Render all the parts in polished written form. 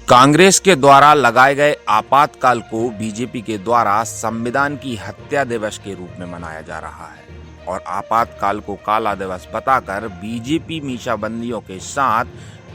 कांग्रेस के द्वारा लगाए गए आपातकाल को बीजेपी के द्वारा संविधान की हत्या दिवस के रूप में मनाया जा रहा है और आपातकाल को काला दिवस बताकर बीजेपी मीसाबंदियों के साथ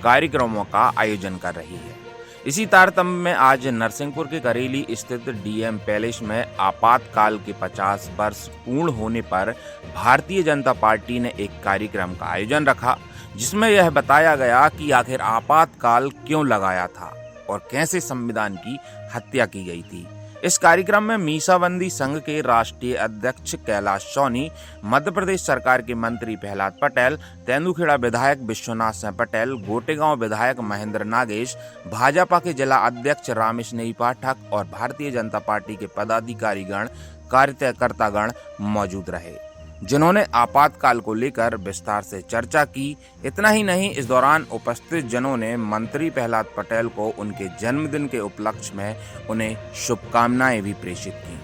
कार्यक्रमों का आयोजन कर रही है। इसी तारतम्य में आज नरसिंहपुर के करेली स्थित डीएम पैलेस में आपातकाल के 50 वर्ष पूर्ण होने पर भारतीय जनता पार्टी ने एक कार्यक्रम का आयोजन रखा, जिसमें यह बताया गया कि आखिर आपातकाल क्यों लगाया था और कैसे संविधान की हत्या की गई थी। इस कार्यक्रम में मीसाबंदी संघ के राष्ट्रीय अध्यक्ष कैलाश सोनी, मध्य प्रदेश सरकार के मंत्री प्रहलाद पटेल, तेंदुखेड़ा विधायक विश्वनाथ सिंह पटेल, गोटेगांव विधायक महेंद्र नागेश, भाजपा के जिला अध्यक्ष रामेश नेई पाठक और भारतीय जनता पार्टी के पदाधिकारीगण, कार्यकर्तागण मौजूद रहे, जिन्होंने आपातकाल को लेकर विस्तार से चर्चा की। इतना ही नहीं, इस दौरान उपस्थित जनों ने मंत्री प्रहलाद पटेल को उनके जन्मदिन के उपलक्ष्य में उन्हें शुभकामनाएं भी प्रेषित की।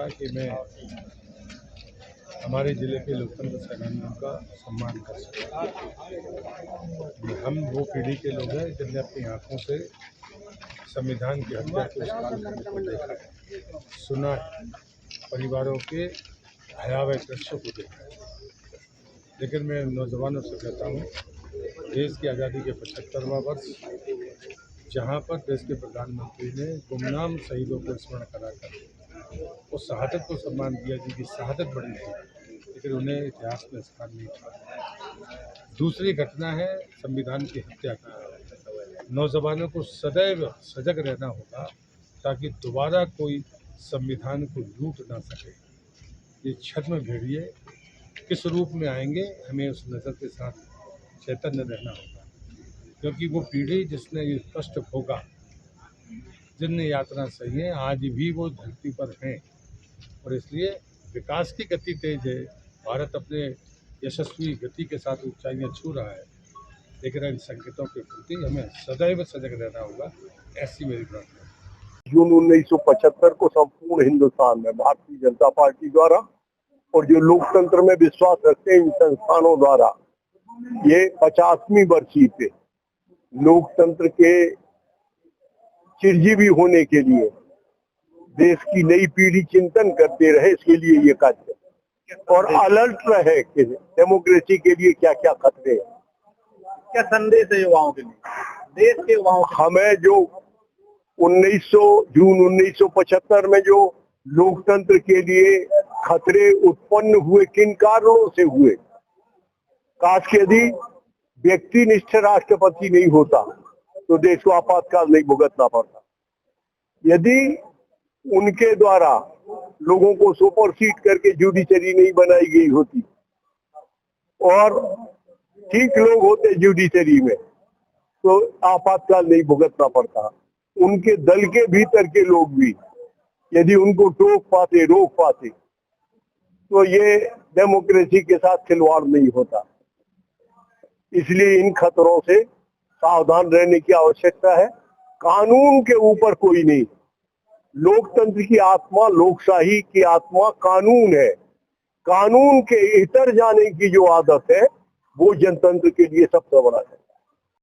कि मैं हमारे जिले के लोकतंत्र सेनानियों का सम्मान कर सकता। हम वो पीढ़ी के लोग हैं जिनने अपनी आंखों से संविधान की हत्या के उस काल को देखा है, सुना है, परिवारों के भयावह दृश्यों को देखा है। लेकिन मैं नौजवानों से कहता हूँ, देश की आज़ादी के 75वां वर्ष, जहाँ पर देश के प्रधानमंत्री ने गुमनाम शहीदों को स्मरण कराकर उस शहादत को सम्मान दिया जिनकी शहादत बड़ी थी, लेकिन उन्हें इतिहास में स्थान नहीं था। दूसरी घटना है संविधान की हत्या का। नौजवानों को सदैव सजग रहना होगा ताकि दोबारा कोई संविधान को लूट ना सके। ये छद्म भेड़िए किस रूप में आएंगे, हमें उस नज़र के साथ चैतन्य रहना होगा, क्योंकि वो पीढ़ी जिसने ये कष्ट भोगा, जिनने यातना सही है, आज भी वो धरती पर हैं और इसलिए विकास की गति तेज है। भारत अपने यशस्वी गति के साथ ऊंचाइयां छू रहा है, लेकिन इन संकेतों के प्रति हमें सदैव सजग रहना होगा, ऐसी मेरी प्रार्थना है। जून 1975 को संपूर्ण हिंदुस्तान में भारतीय जनता पार्टी द्वारा और जो लोकतंत्र में विश्वास रखते हैं इन संस्थानों द्वारा ये 50वीं बरसी पे लोकतंत्र के चिरजीवी होने के लिए देश की नई पीढ़ी चिंतन करते रहे, इसके लिए ये कार्य और अलर्ट रहे कि डेमोक्रेसी के लिए क्या क्या खतरे हैं। क्या संदेश है युवाओं के लिए, देश के युवाओं के लिए? हमें जो जून 1975 में जो लोकतंत्र के लिए खतरे उत्पन्न हुए, किन कारणों से हुए? काश के यदि व्यक्तिनिष्ठ राष्ट्रपति नहीं होता तो देश को आपातकाल नहीं भुगतना पड़ता। यदि उनके द्वारा लोगों को सुपरसीड करके जुडिशरी नहीं बनाई गई होती और ठीक लोग होते जुडिशरी में तो आपातकाल नहीं भुगतना पड़ता। उनके दल के भीतर के लोग भी यदि उनको रोक पाते तो ये डेमोक्रेसी के साथ खिलवाड़ नहीं होता। इसलिए इन खतरों से सावधान रहने की आवश्यकता है। कानून के ऊपर कोई नहीं। लोकतंत्र की आत्मा, लोकशाही की आत्मा कानून है। कानून के इतर जाने की जो आदत है वो जनतंत्र के लिए सबसे बड़ा है।